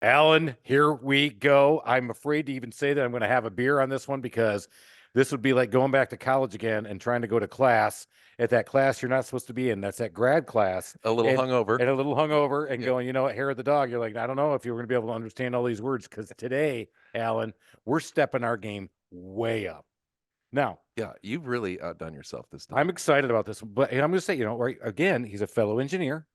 Alan, here we go. I'm afraid to even say that I'm going to have a beer on this one because this would be like going back to college again and trying to go to class at that class you're not supposed to be in. That's that grad class. A little and, hungover. and a little hungover and Yeah. going, you know what, hair of the dog. You're like, I don't know if you're going to be able to understand all these words because today, Alan, we're stepping our game way up. Now, Yeah, you've really outdone yourself this time. I'm excited about this, but I'm going to say, right again, he's a fellow engineer.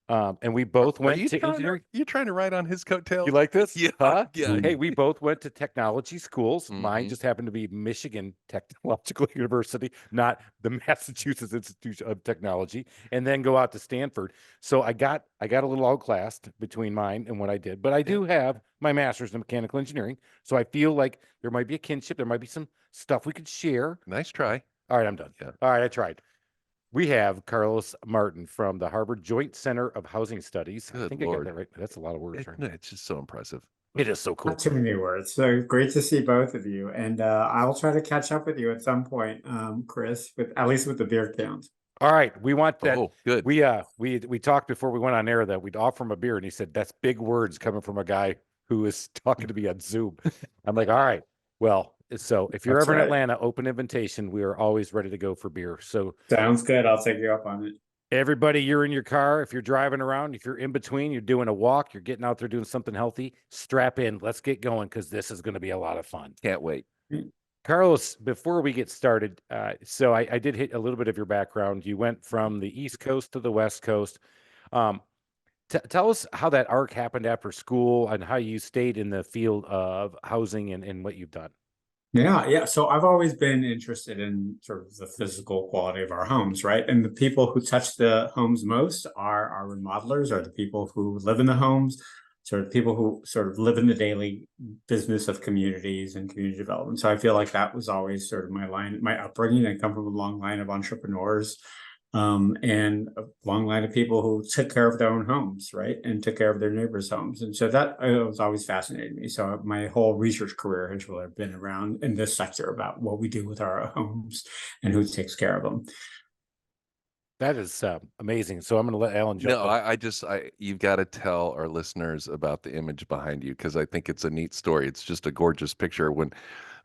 And we both went to engineering. You're trying to ride on his coattails? You like this? Yeah. Huh? Yeah. Hey, we both went to technology schools. Mine Mhm. just happened to be Michigan Technological University, not the Massachusetts Institute of Technology, and then go out to Stanford. So I got a little outclassed between mine and what I did, but I do have my master's in mechanical engineering. So I feel like there might be a kinship. There might be some stuff we could share. Nice try. All right, I'm done. Yeah. All right, I tried. We have Carlos Martin from the Harvard Joint Center of Housing Studies. I think Lord. I got that right. That's a lot of words, right? It's just so impressive. It is so cool. Not too many words. So great to see both of you. And I'll try to catch up with you at some point, Chris, at least with the beer count. All right. We want that. Oh, good. We talked before we went on air that we'd offer him a beer, and he said, that's big words coming from a guy who is talking to me on Zoom. I'm like, all right. Well, so if you're ever in Atlanta, open invitation. We are always ready to go for beer. So sounds good. I'll take you up on it. Everybody, you're in your car. If you're driving around, if you're in between, you're doing a walk, you're getting out there doing something healthy, strap in. Let's get going because this is going to be a lot of fun. Can't wait. Carlos, before we get started, so I did hit a little bit of your background. You went from the East Coast to the West Coast. Tell us how that arc happened after school and how you stayed in the field of housing and what you've done. Yeah. So I've always been interested in sort of the physical quality of our homes, right? And the people who touch the homes most are our remodelers, are the people who live in the homes, sort of people who sort of live in the daily business of communities and community development. So I feel like that was always sort of my upbringing. I come from a long line of entrepreneurs. And a long line of people who took care of their own homes, right? And took care of their neighbors' homes. And so that was always fascinating me. So my whole research career has really been around in this sector about what we do with our homes and who takes care of them. That is amazing. So I'm going to let Alan jump. No, you've got to tell our listeners about the image behind you because I think it's a neat story. It's just a gorgeous picture.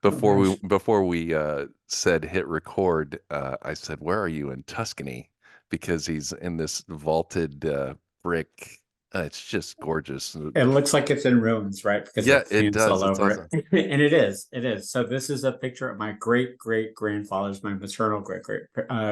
Before we said hit record, I said, "Where are you in Tuscany?" Because he's in this vaulted brick. It's just gorgeous. It looks like it's in ruins, right? Because it does. All over it. And it is. So this is a picture of my great grandfather's, my maternal great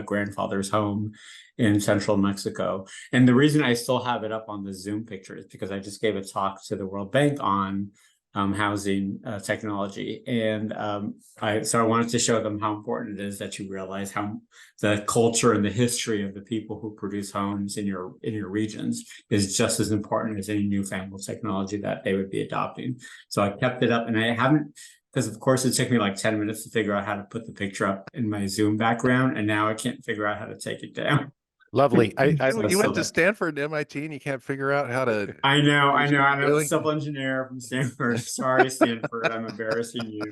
grandfather's home in central Mexico. And the reason I still have it up on the Zoom picture is because I just gave a talk to the World Bank on housing technology, and I wanted to show them how important it is that you realize how the culture and the history of the people who produce homes in your regions is just as important as any newfangled technology that they would be adopting. So I kept it up, and I haven't, because of course it took me like 10 minutes to figure out how to put the picture up in my Zoom background, and now I can't figure out how to take it down. Lovely. You went to Stanford and MIT and you can't figure out how to. I know. I'm a civil engineer from Stanford. Sorry, Stanford. I'm embarrassing you.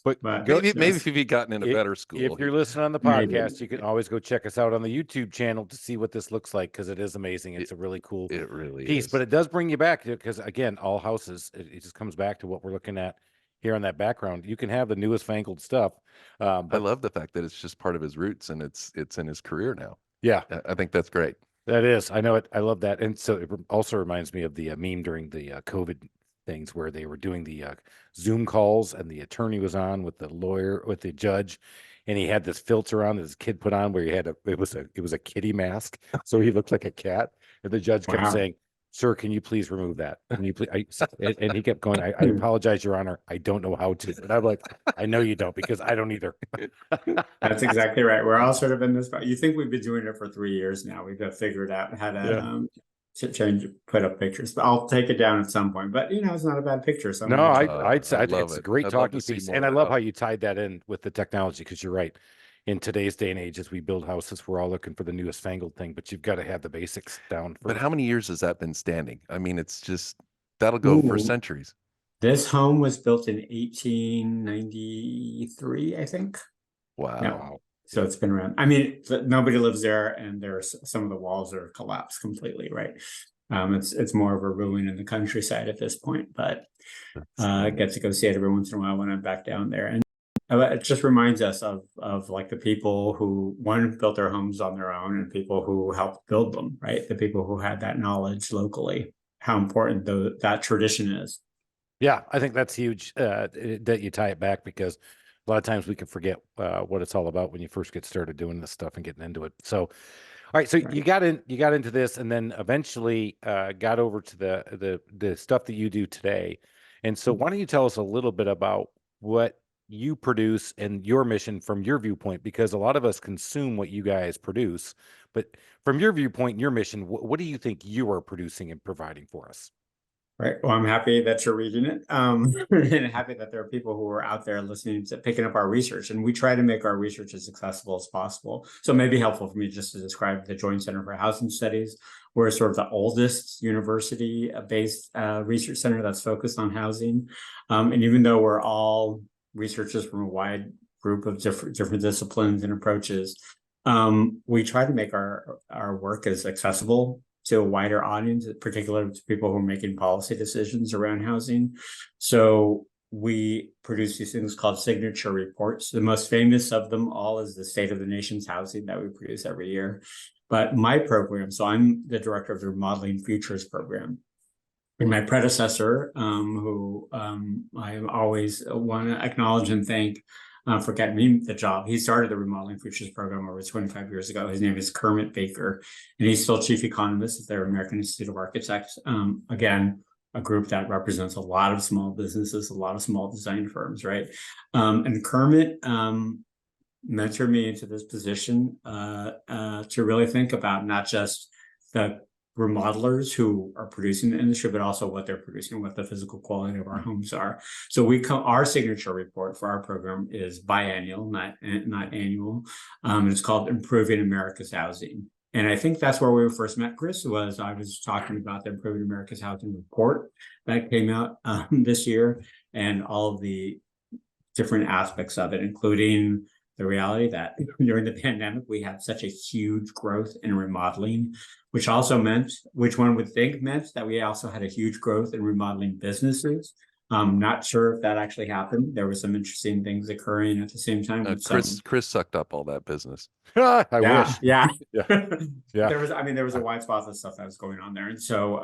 But maybe if you've gotten in a better school. If you're listening on the podcast, you can always go check us out on the YouTube channel to see what this looks like because it is amazing. It's a really cool piece. But it does bring you back to, because again, all houses, it just comes back to what we're looking at here on that background. You can have the newest fangled stuff. But I love the fact that it's just part of his roots and it's in his career now. Yeah, I think that's great. That is. I know it. I love that. And so it also reminds me of the meme during the COVID things where they were doing the Zoom calls and the attorney was on with the lawyer, with the judge, and he had this filter on that his kid put on where he had it was a kitty mask. So he looked like a cat. And the judge kept saying, "Sir, can you please remove that? Can you please?" And he kept going, I apologize, Your Honor. I don't know how to. And I'm like, I know you don't because I don't either. That's exactly right. We're all sort of in this spot. You think we've been doing it for 3 years now. We've got figured out how to put up pictures. But I'll take it down at some point. But it's not a bad picture. So no, I'd say it's a great talking piece. And I love how you tied that in with the technology because you're right. In today's day and age, as we build houses, we're all looking for the newest fangled thing, but you've got to have the basics down first. But how many years has that been standing? I mean, it's just, that'll go for centuries. This home was built in 1893, I think. Wow. Yeah. So it's been around. I mean, nobody lives there, and some of the walls are collapsed completely, right? It's more of a ruin in the countryside at this point, but I get to go see it every once in a while when I'm back down there. And it just reminds us of like the people who built their homes on their own and people who helped build them, right? The people who had that knowledge locally, how important that tradition is. Yeah, I think that's huge that you tie it back, because a lot of times we can forget what it's all about when you first get started doing this stuff and getting into it. So, all right, so Right. you got into this, and then eventually got over to the stuff that you do today. And so, why don't you tell us a little bit about what you produce and your mission from your viewpoint? Because a lot of us consume what you guys produce, but from your viewpoint and your mission, what do you think you are producing and providing for us? Right. Well, I'm happy that you're reading it. And happy that there are people who are out there listening to picking up our research. And we try to make our research as accessible as possible. So it may be helpful for me just to describe the Joint Center for Housing Studies. We're sort of the oldest university-based research center that's focused on housing. And even though we're all researchers from a wide group of different disciplines and approaches, we try to make our work as accessible to a wider audience, particularly to people who are making policy decisions around housing. So we produce these things called signature reports. The most famous of them all is the State of the Nation's Housing that we produce every year. But my program, so I'm the director of the Remodeling Futures program. And my predecessor, who I always want to acknowledge and thank for getting me the job. He started the Remodeling Futures program over 25 years ago. His name is Kermit Baker, and he's still chief economist at the American Institute of Architects. Again, a group that represents a lot of small businesses, a lot of small design firms, right? And Kermit mentored me into this position to really think about not just the remodelers who are producing the industry, but also what they're producing, what the physical quality of our homes are. So our signature report for our program is biannual, not annual. It's called Improving America's Housing. And I think that's where we first met, Chris, I was talking about the Improving America's Housing report that came out this year, and all of the different aspects of it, including the reality that during the pandemic, we had such a huge growth in remodeling, which one would think meant that we also had a huge growth in remodeling businesses. Not sure if that actually happened. There were some interesting things occurring at the same time. Chris sucked up all that business. I wish. Yeah. Yeah. There was a wide swath of stuff that was going on there. And so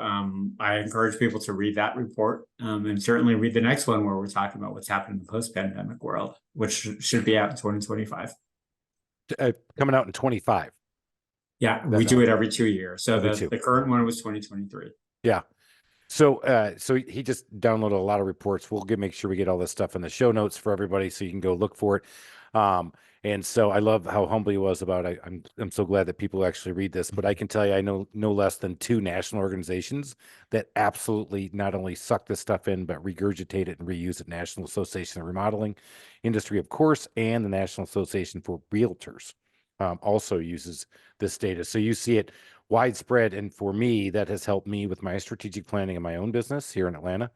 I encourage people to read that report and certainly read the next one where we're talking about what's happening in the post-pandemic world, which should be out in 2025. Coming out in 25. Yeah, we do it every 2 years. So the current one was 2023. Yeah. So he just downloaded a lot of reports. We'll make sure we get all this stuff in the show notes for everybody, so you can go look for it. And so I love how humble he was about it. I'm so glad that people actually read this. But I can tell you, I know no less than 2 national organizations that absolutely not only suck this stuff in, but regurgitate it and reuse it. National Association of Remodeling Industry, of course, and the National Association for Realtors also uses this data. So you see it widespread, and for me, that has helped me with my strategic planning in my own business here in Atlanta.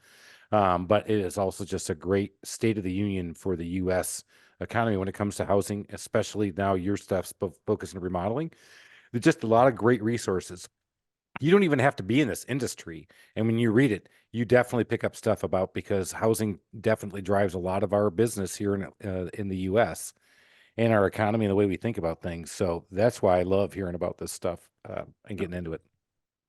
But it is also just a great state of the union for the U.S. economy when it comes to housing, especially now your stuff's focused on remodeling. There's just a lot of great resources. You don't even have to be in this industry, and when you read it, you definitely pick up stuff about, because housing definitely drives a lot of our business here in the U.S. and our economy and the way we think about things. So that's why I love hearing about this stuff and getting into it.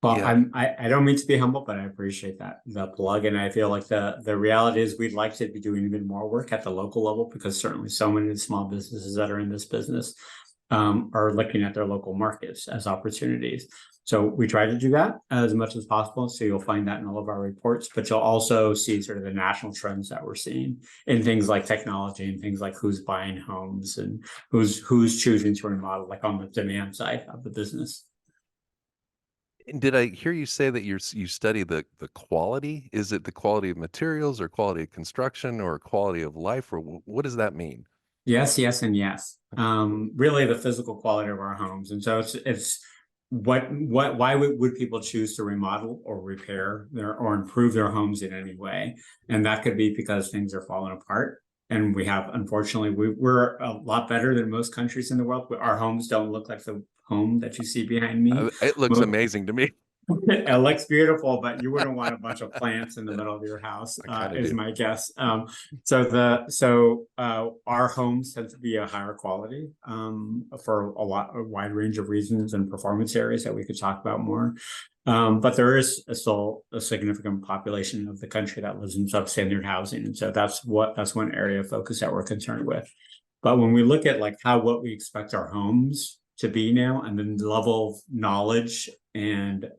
Well, Yeah. I don't mean to be humble, but I appreciate the plug, and I feel like the reality is we'd like to be doing even more work at the local level, because certainly so many of the small businesses that are in this business are looking at their local markets as opportunities. So we try to do that as much as possible. So you'll find that in all of our reports, but you'll also see sort of the national trends that we're seeing in things like technology and things like who's buying homes and who's choosing to remodel, like on the demand side of the business. And did I hear you say that you study the quality? Is it the quality of materials, or quality of construction, or quality of life, or what does that mean? Yes, yes, and yes. Really the physical quality of our homes. And so it's why would people choose to remodel or repair or improve their homes in any way? And that could be because things are falling apart. And unfortunately, we're a lot better than most countries in the world. Our homes don't look like the home that you see behind me. It looks amazing to me. It looks beautiful, but you wouldn't want a bunch of plants in the middle of your house, is my guess. So our homes tend to be a higher quality for a wide range of reasons and performance areas that we could talk about more. But there is still a significant population of the country that lives in substandard housing, and so that's one area of focus that we're concerned with. But when we look at like what we expect our homes to be now, and then the level of knowledge and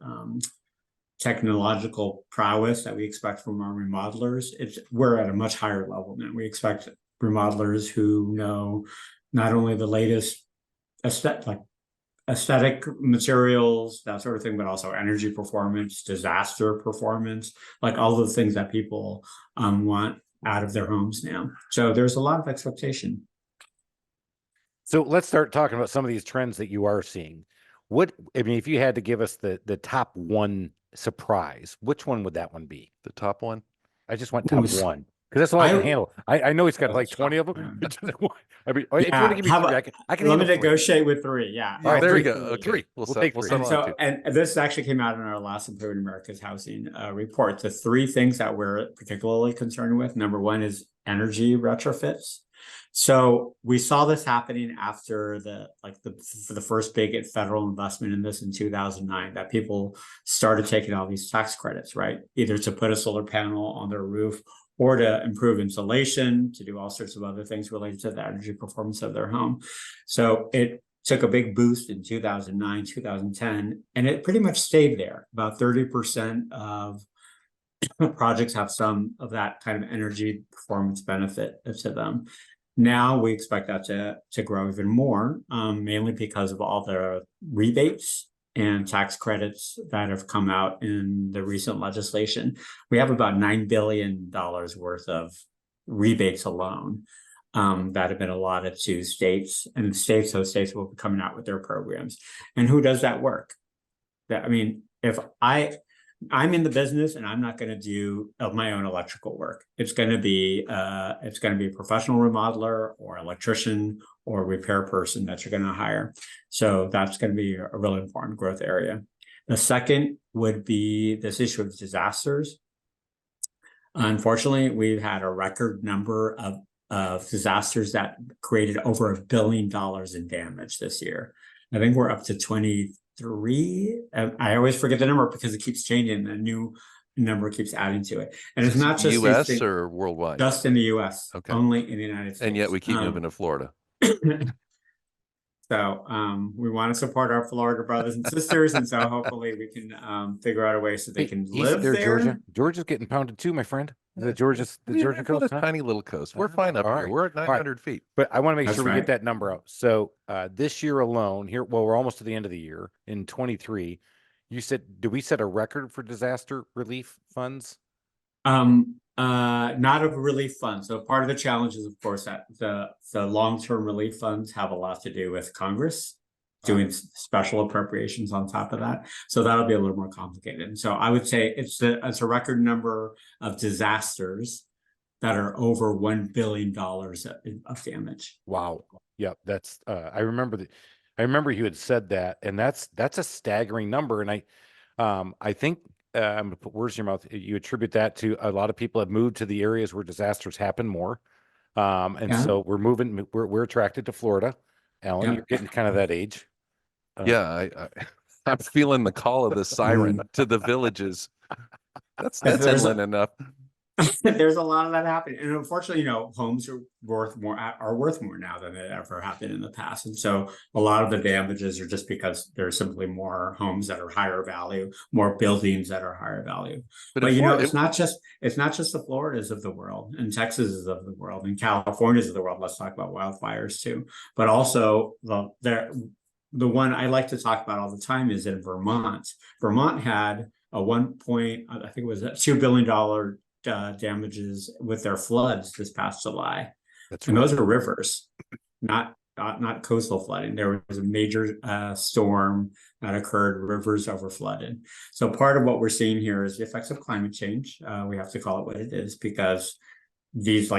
technological prowess that we expect from our remodelers, we're at a much higher level now. We expect remodelers who know not only the latest aesthetic materials, that sort of thing, but also energy performance, disaster performance, like all the things that people want out of their homes now. So there's a lot of expectation. So let's start talking about some of these trends that you are seeing. If you had to give us the top one surprise, which one would that one be? The top one? I just want top one, because that's all I can handle. I know he's got like 20 of them. I mean, if you want to give me three, I can let me negotiate with three. Yeah. All right, there we go. Okay. Three. We'll take three. And this actually came out in our last Improving America's Housing report. The three things that we're particularly concerned with: number one is energy retrofits. So we saw this happening after for the first big federal investment in this in 2009, that people started taking all these tax credits, right? Either to put a solar panel on their roof or to improve insulation, to do all sorts of other things related to the energy performance of their home. So it took a big boost in 2009, 2010, and it pretty much stayed there. About 30% of projects have some of that kind of energy performance benefit to them. Now we expect that to grow even more, mainly because of all the rebates and tax credits that have come out in the recent legislation. We have about $9 billion worth of rebates alone that have been allotted to states, and those states will be coming out with their programs. And who does that work? I mean, if I'm in the business and I'm not going to do my own electrical work, it's going to be a professional remodeler or electrician or repair person that you're going to hire. So that's going to be a really important growth area. The second would be this issue of disasters. Unfortunately, we've had a record number of disasters that created over $1 billion in damage this year. I think we're up to 23. I always forget the number because it keeps changing. A new number keeps adding to it. And it's not just US or worldwide? Just in the US. Okay. Only in the United States. And yet we keep moving to Florida. So we want to support our Florida brothers and sisters, and so hopefully we can figure out a way so they can live there. Georgia. Georgia's getting pounded too, my friend. The Georgia coast, a tiny little coast. We're fine up here. We're at 900 feet. But I want to make sure we get that number out. So this year alone, we're almost to the end of the year in 23. You said, did we set a record for disaster relief funds? Not of relief funds. So part of the challenge is, of course, that the long-term relief funds have a lot to do with Congress doing special appropriations on top of that. So that'll be a little more complicated. And so I would say it's a record number of disasters that are over $1 billion of damage. Wow. Yep. That's I remember you had said that, and that's a staggering number. And I think I'm gonna put words in your mouth. You attribute that to a lot of people have moved to the areas where disasters happen more. So we're attracted to Florida. Alan, you're getting kind of that age. I'm feeling the call of the siren to the villages. That's inland enough. There's a lot of that happening, and unfortunately, homes are worth more now than they ever have been in the past. And so a lot of the damages are just because there's simply more homes that are higher value, more buildings that are higher value. But it's not just the Floridas of the world and Texas of the world and California's of the world. Let's talk about wildfires too. But also the one I like to talk about all the time is in Vermont. Vermont had a $2 billion damages with their floods this past July. Those are rivers, not coastal flooding. There was a major storm that occurred, rivers overflooded. So part of what we're seeing here is the effects of climate change. We have to call it what it is, because these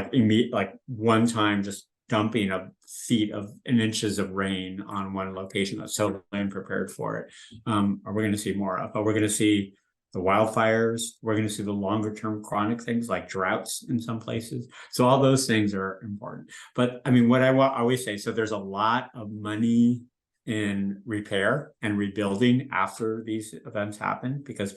one time just dumping of feet of and inches of rain on one location that's totally unprepared for it. Are we going to see more of? But we're going to see the wildfires. We're going to see the longer term chronic things like droughts in some places. So all those things are important. But I mean, what I always say, so there's a lot of money in repair and rebuilding after these events happen, because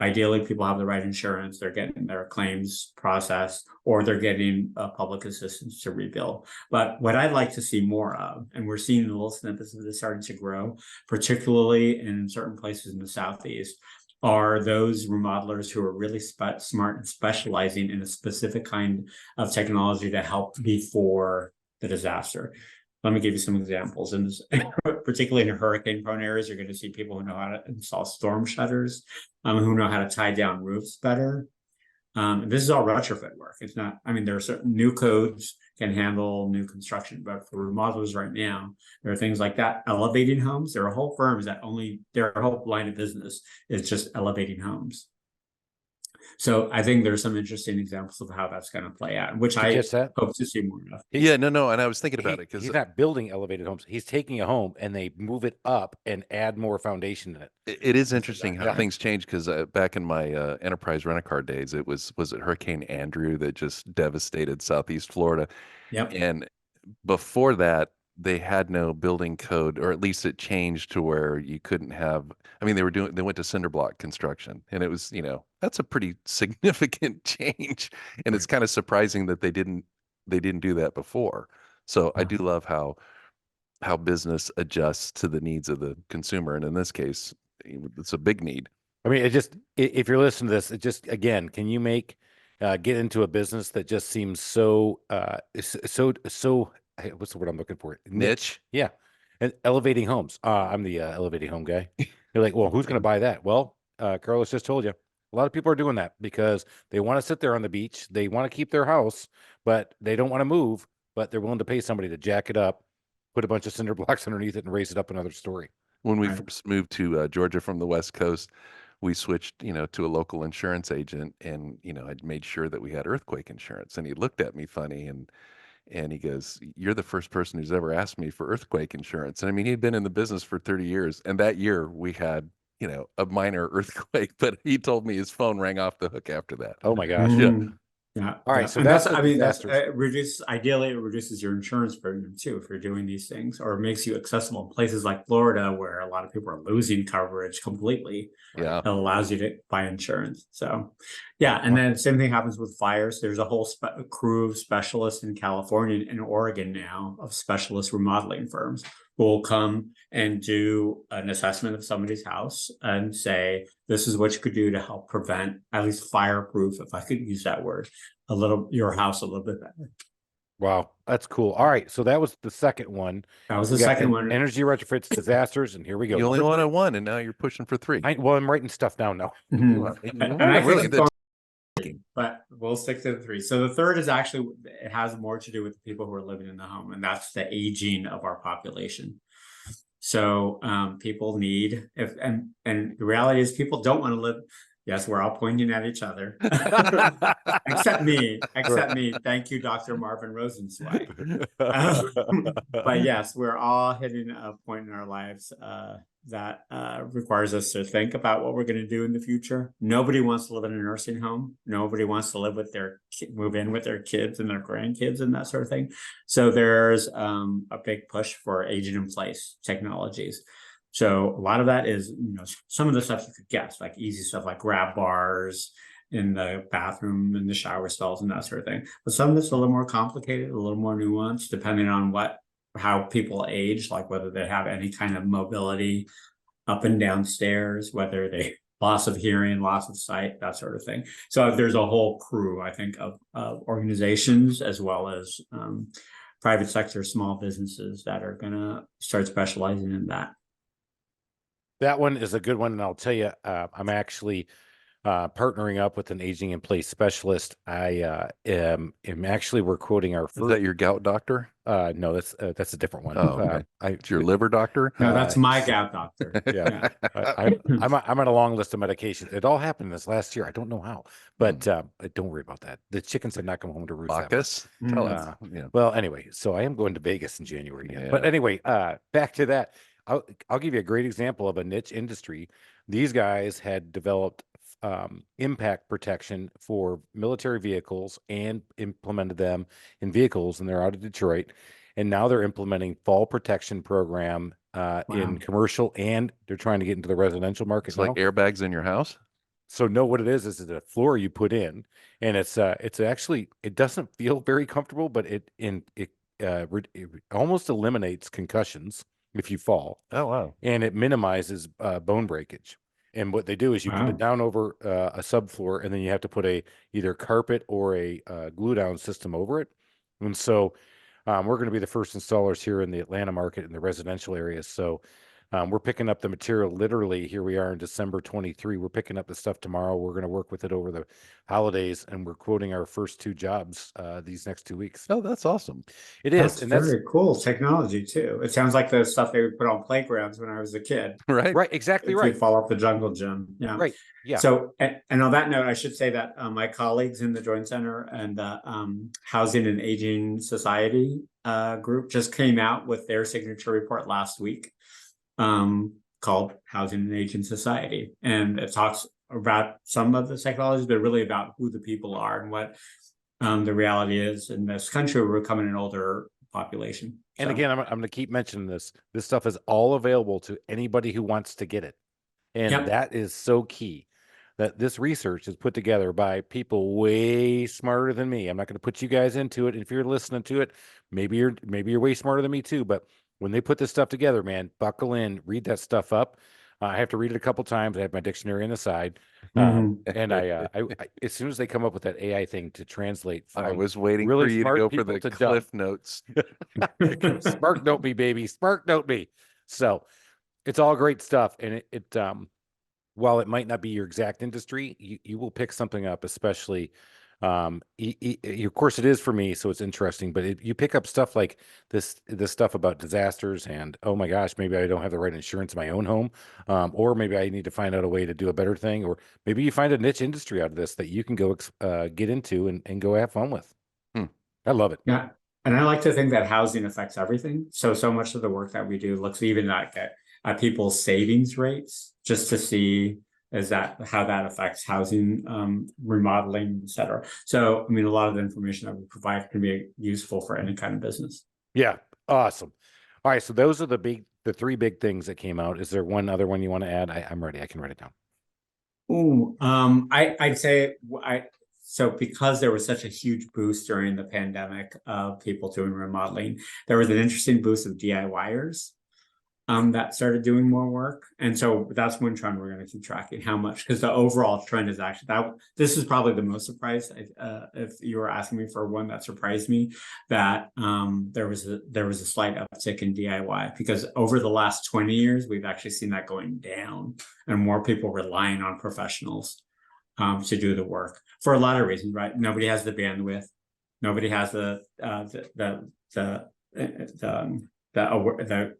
ideally people have the right insurance, they're getting their claims processed, or they're getting public assistance to rebuild. But what I'd like to see more of, and we're seeing little snippets of this starting to grow, particularly in certain places in the Southeast, are those remodelers who are really smart and specializing in a specific kind of technology to help before the disaster. Let me give you some examples. In this, particularly in hurricane-prone areas, you're going to see people who know how to install storm shutters, who know how to tie down roofs better. This is all retrofit work. It's not, I mean, there are certain new codes can handle new construction, but for remodelers right now, there are things like that. Elevating homes, there are whole firms that their whole line of business is just elevating homes. So I think there's some interesting examples of how that's going to play out, which I hope to see more of. Yeah, no. And I was thinking about it because he's not building elevated homes. He's taking a home and they move it up and add more foundation in it. It is interesting how things change, because back in my enterprise rent-a-car days, was it Hurricane Andrew that just devastated Southeast Florida? Yep. And before that, they had no building code, or at least it changed to where you couldn't have, I mean, they went to cinder block construction, and it was, that's a pretty significant change. And it's kind of surprising that they didn't do that before. So I do love how business adjusts to the needs of the consumer. And in this case, it's a big need. I mean, if you're listening to this, it just, again, can you get into a business that just seems so what's the word I'm looking for? Niche. Yeah. And elevating homes. I'm the elevating home guy. You're like, well, who's going to buy that? Well, Carlos just told you. A lot of people are doing that because they want to sit there on the beach. They want to keep their house, but they don't want to move, but they're willing to pay somebody to jack it up, put a bunch of cinder blocks underneath it, and raise it up another story. When we first moved to Georgia from the West Coast, we switched, to a local insurance agent, and, I'd made sure that we had earthquake insurance. And he looked at me funny, and he goes, "You're the first person who's ever asked me for earthquake insurance." And I mean, he'd been in the business for 30 years. And that year we had, a minor earthquake, but he told me his phone rang off the hook after that. Oh my gosh. Yeah. All right. So ideally it reduces your insurance premium too, if you're doing these things, or it makes you accessible in places like Florida, where a lot of people are losing coverage completely. Yeah. It allows you to buy insurance. So, yeah. And then same thing happens with fires. There's a whole crew of specialists in California and Oregon now, of specialist remodeling firms, who will come and do an assessment of somebody's house and say, this is what you could do to help prevent, at least fireproof, if I could use that word, your house a little bit better. Wow, that's cool. All right, so that was the second one. That was the second one. Energy retrofits, disasters, and here we go. You only wanted one, and now you're pushing for three. I'm writing stuff down now. But we'll stick to the three. So the third is actually, it has more to do with the people who are living in the home, and that's the aging of our population. So people need, and the reality is, people don't want to live. Yes, we're all pointing at each other, except me. Thank you, Dr. Marvin Rosenzweig. But yes, we're all hitting a point in our lives that requires us to think about what we're going to do in the future. Nobody wants to live in a nursing home. Nobody wants to move in with their kids and their grandkids and that sort of thing. So there's a big push for aging in place technologies. So a lot of that is, some of the stuff you could guess, like easy stuff like grab bars in the bathroom and the shower stalls and that sort of thing. But some of it's a little more complicated, a little more nuanced, depending on how people age, like whether they have any kind of mobility up and down stairs, whether they loss of hearing, loss of sight, that sort of thing. So there's a whole crew, I think, of organizations, as well as private sector, small businesses, that are going to start specializing in that. That one is a good one, and I'll tell you, I'm actually partnering up with an aging in place specialist. I am actually we're quoting our Is first. that your gout doctor? No, that's a different one. Oh, okay. It's your liver doctor? No, that's my gout doctor. Yeah. I'm on a long list of medications. It all happened this last year. I don't know how, but don't worry about that. The chickens have not come home to roost. Bacchus? Tell us. Yeah. Well, anyway, so I am going to Vegas in January. Yeah. But anyway, back to that. I'll give you a great example of a niche industry. These guys had developed impact protection for military vehicles and implemented them in vehicles, and they're out of Detroit. And now they're implementing fall protection program in commercial, and they're trying to get into the residential market. It's like airbags in your house. So no, what it is a floor you put in, and it's actually, it doesn't feel very comfortable, but it almost eliminates concussions if you fall. Oh, wow. And it minimizes bone breakage. And what they do is you put it down over a subfloor, and then you have to put either carpet or a glue down system over it. And so we're going to be the first installers here in the Atlanta market in the residential areas. So we're picking up the material literally. Here we are in December 23. We're picking up the stuff tomorrow. We're going to work with it over the holidays, and we're quoting our first 2 jobs these next 2 weeks. Oh, that's awesome. It is. And that's very cool technology too. It sounds like the stuff they would put on playgrounds when I was a kid. Right. Right. Exactly if right. You fall off the jungle gym. Yeah. Right. Yeah. So, and on that note, I should say that my colleagues in the Joint Center and the Housing and Aging Society group just came out with their signature report last week, called Housing and Aging Society. And it talks about some of the technologies, but really about who the people are and what the reality is in this country. We're becoming an older population. And again, I'm going to keep mentioning this. This stuff is all available to anybody who wants to get it. And that is so key, that this research is put together by people way smarter than me. I'm not going to put you guys into it. If you're listening to it, maybe you're way smarter than me too. But when they put this stuff together, man, buckle in, read that stuff up. I have to read it a couple times. I have my dictionary on the side. And I as soon as they come up with that AI thing to translate, I was waiting for you to go for the cliff notes. Spark note me, baby. Spark note me. So it's all great stuff. And it while it might not be your exact industry, you will pick something up, especially of course it is for me, so it's interesting, but you pick up stuff like this stuff about disasters, and oh my gosh, maybe I don't have the right insurance in my own home, or maybe I need to find out a way to do a better thing, or maybe you find a niche industry out of this that you can go get into and go have fun with. I love it. Yeah, and I like to think that housing affects everything. So much of the work that we do looks even at people's savings rates, just to see how that affects housing, remodeling, et cetera. So, I mean, a lot of the information that we provide can be useful for any kind of business. Yeah. Awesome. All right. So those are the 3 big things that came out. Is there one other one you want to add? I'm ready. I can write it down. Ooh, I'd say so because there was such a huge boost during the pandemic of people doing remodeling, there was an interesting boost of DIYers. That started doing more work. And so that's one trend we're going to keep tracking, how much, because the overall trend is actually this is probably the most surprised. If you were asking me for one that surprised me, that there was a slight uptick in DIY, because over the last 20 years, we've actually seen that going down and more people relying on professionals to do the work for a lot of reasons, right? Nobody has the bandwidth. Nobody has the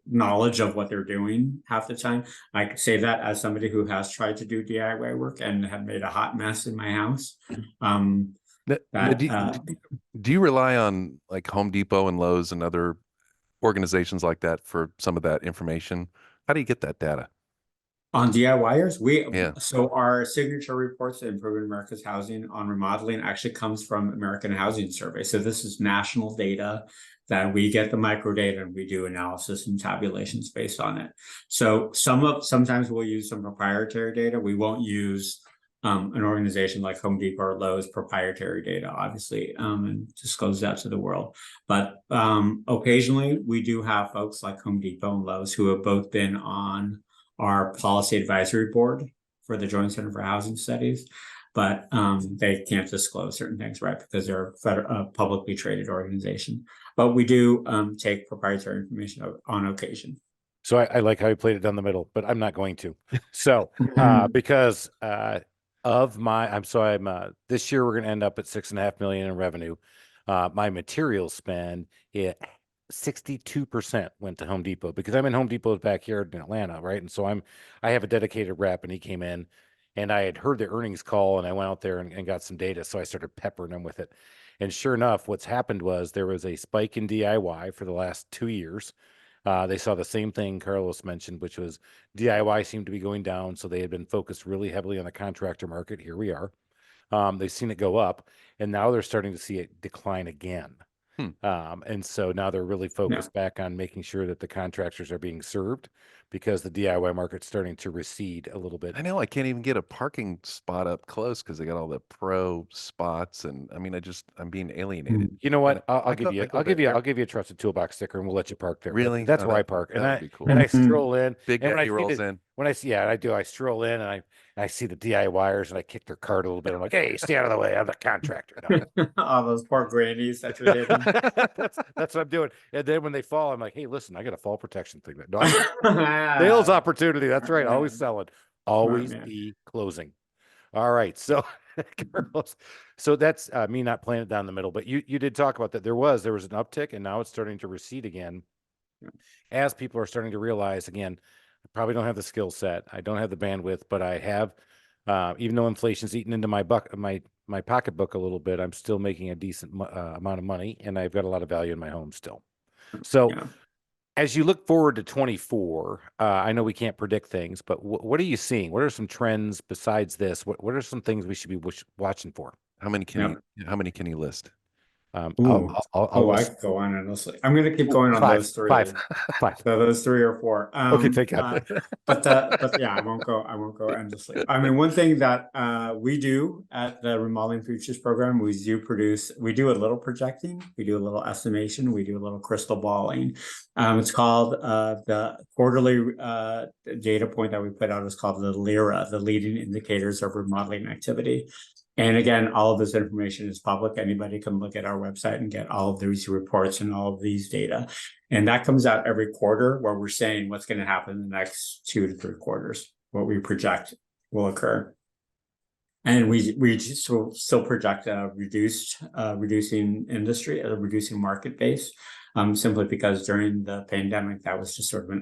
knowledge of what they're doing half the time. I say that as somebody who has tried to do DIY work and have made a hot mess in my house. Do you rely on like Home Depot and Lowe's and other organizations like that for some of that information? How do you get that data? On DIYers, so our signature reports to Improving America's Housing on Remodeling actually comes from American Housing Survey. So this is national data that we get the microdata and we do analysis and tabulations based on it. So sometimes we'll use some proprietary data. We won't use an organization like Home Depot or Lowe's proprietary data, obviously, and disclose that to the world. But occasionally we do have folks like Home Depot and Lowe's who have both been on our policy advisory board for the Joint Center for Housing Studies, but they can't disclose certain things, right? Because they're a publicly traded organization. But we do take proprietary information on occasion. So I like how you played it down the middle, but I'm not going to. So because I'm this year we're going to end up at 6.5 million in revenue. My material spend, 62% went to Home Depot because I'm in Home Depot's backyard in Atlanta, right? And so I have a dedicated rep, and he came in, and I had heard the earnings call, and I went out there and got some data, so I started peppering him with it. And sure enough, what's happened was there was a spike in DIY for the last 2 years. They saw the same thing Carlos mentioned, which was DIY seemed to be going down, so they had been focused really heavily on the contractor market. Here we are. They've seen it go up, and now they're starting to see it decline again. And so now they're really focused back on making sure that the contractors are being served because the DIY market's starting to recede a little bit. I know I can't even get a parking spot up close because they got all the pro spots, and I mean, I'm being alienated. You know what? I'll give you a trusted toolbox sticker, and we'll let you park there. Really? That's where I park, and that'd be cool. I stroll in. Big and Gabby rolls in. When I see, I do. I stroll in, and I see the DIYers, and I kick their cart a little bit. I'm like, hey, stay out of the way. I'm the contractor. All those poor grannies that you're hitting. That's what I'm doing. And then when they fall, I'm like, hey, listen, I got a fall protection thing. No, sales opportunity. That's right. Always selling. Always be closing. All right. So, Carlos, so that's me not playing it down the middle. But you did talk about that. There was an uptick, and now it's starting to recede again as people are starting to realize, again, I probably don't have the skill set. I don't have the bandwidth, but I have, even though inflation's eaten into my pocketbook a little bit, I'm still making a decent amount of money, and I've got a lot of value in my home still. So as you look forward to 24, I know we can't predict things, but what are you seeing? What are some trends besides this? What are some things we should be watching for? How many can you list? I could go on endlessly. I'm going to keep going on those three. Five. So those 3 or 4. Okay, thank God. But yeah, I won't go endlessly. I mean, one thing that we do at the Remodeling Futures program, we do a little projecting, we do a little estimation, we do a little crystal balling. It's called the quarterly data point that we put out is called the LIRA, the Leading Indicators of Remodeling Activity. And again, all of this information is public. Anybody can look at our website and get all of these reports and all of these data. And that comes out every quarter where we're saying what's going to happen in the next 2 to 3 quarters, what we project will occur. And we still project a reducing industry, a reducing market base, simply because during the pandemic, that was just sort of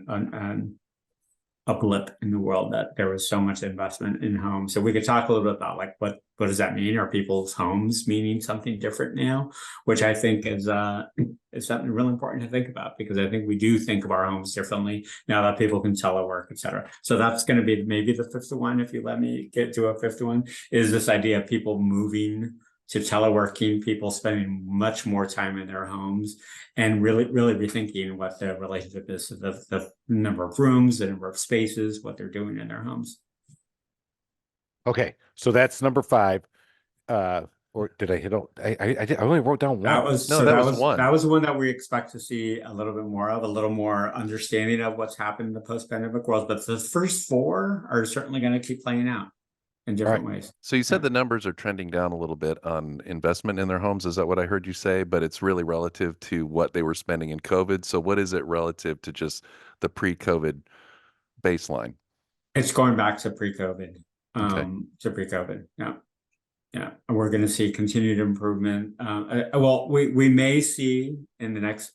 a blip in the world that there was so much investment in homes. So we could talk a little bit about like what does that mean? Are people's homes meaning something different now? Which I think is something really important to think about, because I think we do think of our homes differently now that people can telework, et cetera. So that's going to be maybe the 5th one, if you let me get to a 5th one, is this idea of people moving to teleworking, people spending much more time in their homes, and really rethinking what the relationship is to the number of rooms, the number of spaces, what they're doing in their homes. Okay, so that's number 5. Or did I hit? I only wrote down one. That was one. That was the one that we expect to see a little bit more of, a little more understanding of what's happened in the post-pandemic world. But the first 4 are certainly going to keep playing out in different ways. So you said the numbers are trending down a little bit on investment in their homes. Is that what I heard you say? But it's really relative to what they were spending in COVID. So what is it relative to just the pre-COVID baseline? It's going back to pre-COVID. Yeah. And we're going to see continued improvement. We may see in the next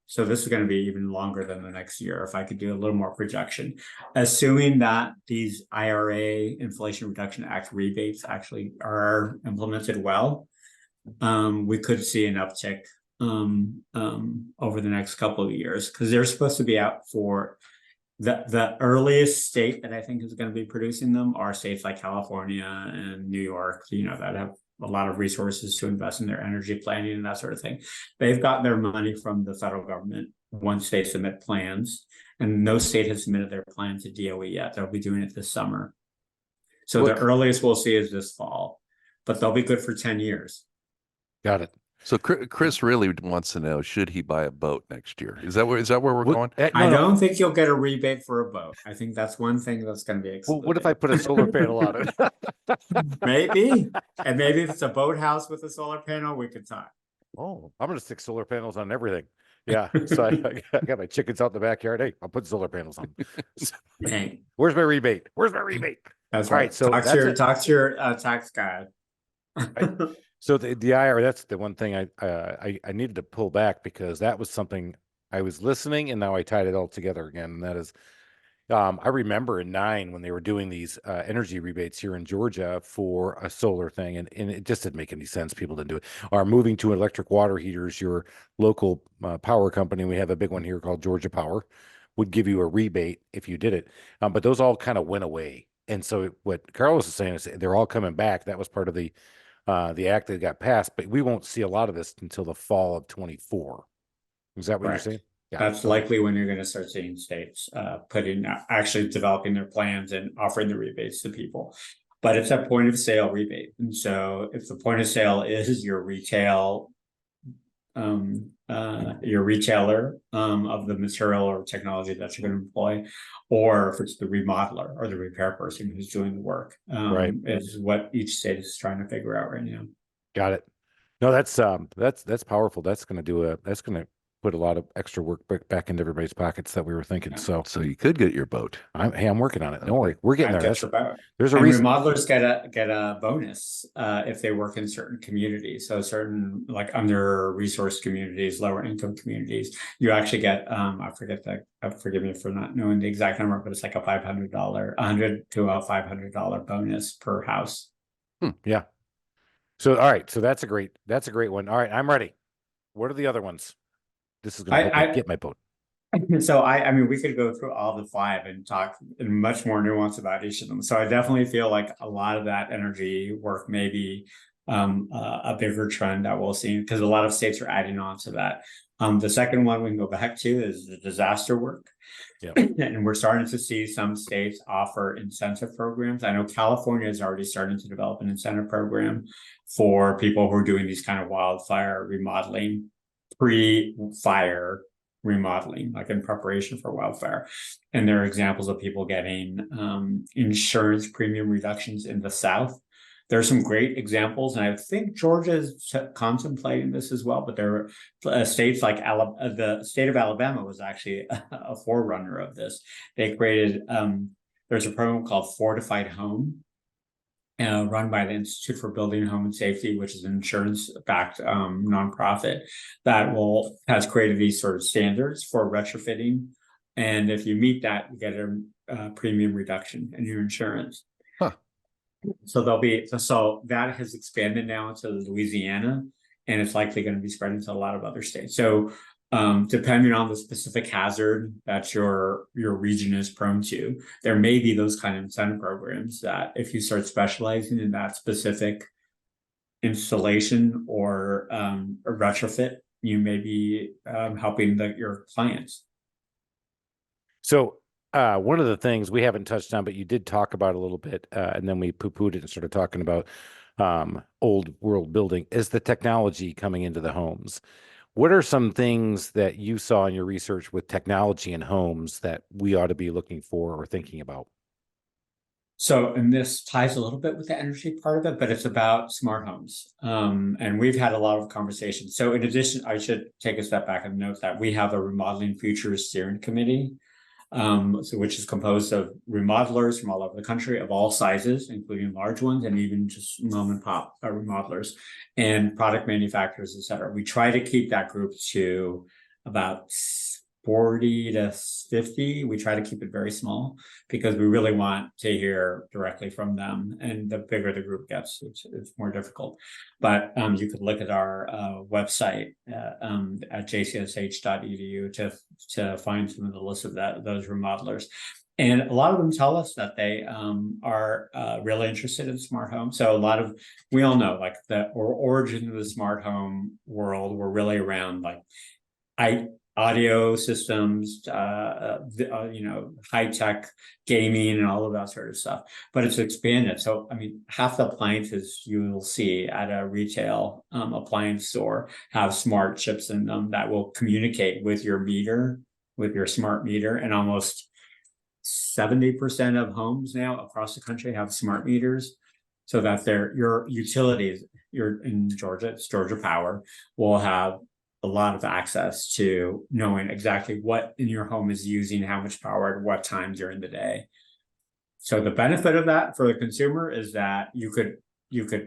so this is going to be even longer than the next year, if I could do a little more projection. Assuming that these IRA, Inflation Reduction Act rebates actually are implemented well, we could see an uptick over the next couple of years, because they're supposed to be out for the earliest state that I think is going to be producing them are states like California and New York, that have a lot of resources to invest in their energy planning and that sort of thing. They've got their money from the federal government once they submit plans, and no state has submitted their plan to DOE yet. They'll be doing it this summer. So the earliest we'll see is this fall, but they'll be good for 10 years. Got it. So Chris really wants to know, should he buy a boat next year? Is that where we're going? I don't think you'll get a rebate for a boat. I think that's one thing that's going to be excluded. Well, what if I put a solar panel on it? Maybe. And maybe if it's a boathouse with a solar panel, we could talk. Oh, I'm going to stick solar panels on everything. Yeah. So I got my chickens out in the backyard. Hey, I'll put solar panels on. So, where's my rebate? That's All right. right, so Talk to that's your it. talk to your tax guy. Right. So the IR, that's the one thing I needed to pull back because that was something I was listening and now I tied it all together again. And that is, I remember in '09 when they were doing these energy rebates here in Georgia for a solar thing, and it just didn't make any sense. People didn't do it. Are moving to electric water heaters, your local power company, we have a big one here called Georgia Power, would give you a rebate if you did it. But those all kind of went away. And so what Carlos is saying is they're all coming back. That was part of the act that got passed, but we won't see a lot of this until the fall of 24. Is that what you're Correct. saying? Yeah. That's Okay. likely when you're going to start seeing states actually developing their plans and offering the rebates to people. But it's a point of sale rebate. And so if the point of sale is your retail, your retailer of the material or technology that you're going to employ, or if it's the remodeler or the repair person who's doing the work, Right. is what each state is trying to figure out right now. Got it. No, that's powerful. That's going to put a lot of extra work back into everybody's pockets that we were thinking. Yeah. So you could get your boat. I'm working on it. Don't worry. We're getting there. That's about. There's a And reason. remodelers get a bonus if they work in certain communities. So certain like under resource communities, lower income communities, you actually get I forget that. Forgive me for not knowing the exact number, but it's like a $100 to a $500 bonus per house. Yeah. So all right. So that's a great one. All right, I'm ready. What are the other ones? This is going to help me get my boat. So I mean, we could go through all the 5 and talk in much more nuance about each of them. So I definitely feel like a lot of that energy work may be a bigger trend that we'll see because a lot of states are adding on to that. The second one we can go back to is the disaster work. Yeah. And we're starting to see some states offer incentive programs. I know California is already starting to develop an incentive program for people who are doing these kind of wildfire remodeling, pre-fire remodeling, like in preparation for wildfire. And there are examples of people getting insurance premium reductions in the South. There are some great examples, and I think Georgia is contemplating this as well. But there are states like the state of Alabama was actually a forerunner of this. They created there's a program called Fortified Home, run by the Institute for Building Home and Safety, which is an insurance-backed nonprofit that has created these sort of standards for retrofitting. And if you meet that, you get a premium reduction in your insurance. Huh. So that has expanded now to Louisiana, and it's likely going to be spreading to a lot of other states. So depending on the specific hazard that your region is prone to, there may be those kind of incentive programs that if you start specializing in that specific installation or a retrofit, you may be helping your clients. So one of the things we haven't touched on, but you did talk about a little bit, and then we poo-pooed it and started talking about old world building, is the technology coming into the homes. What are some things that you saw in your research with technology in homes that we ought to be looking for or thinking about? So, and this ties a little bit with the energy part of it, but it's about smart homes. And we've had a lot of conversations. So in addition, I should take a step back and note that we have a Remodeling Futures Steering Committee, which is composed of remodelers from all over the country of all sizes, including large ones and even just mom and pop remodelers and product manufacturers, et cetera. We try to keep that group to about 40 to 50. We try to keep it very small because we really want to hear directly from them. And the bigger the group gets, it's more difficult. But you could look at our website at jcsh.edu to find some of the list of those remodelers. And a lot of them tell us that they are really interested in smart home. So we all know like the origin of the smart home world were really around like audio systems, high-tech gaming and all of that sort of stuff, but it's expanded. So, I mean, half the appliances you will see at a retail appliance store have smart chips in them that will communicate with your meter, with your smart meter, and almost 70% of homes now across the country have smart meters so that your utilities, in Georgia, it's Georgia Power, will have a lot of access to knowing exactly what in your home is using how much power at what time during the day. So the benefit of that for the consumer is that you could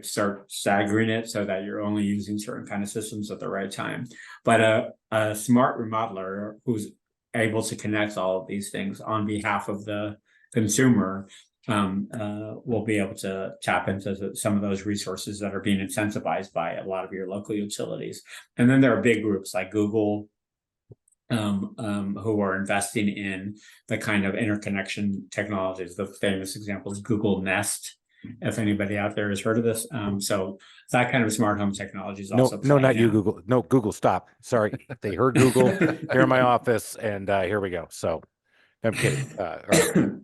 start staggering it so that you're only using certain kind of systems at the right time. But a smart remodeler who's able to connect all of these things on behalf of the consumer will be able to tap into some of those resources that are being incentivized by a lot of your local utilities. And then there are big groups like Google, who are investing in the kind of interconnection technologies. The famous example is Google Nest, if anybody out there has heard of this. So that kind of smart home technology is also no, not you, out. Google. No, Google, stop. Sorry, they heard Google here in my office, and here we go. So I'm kidding. All right. So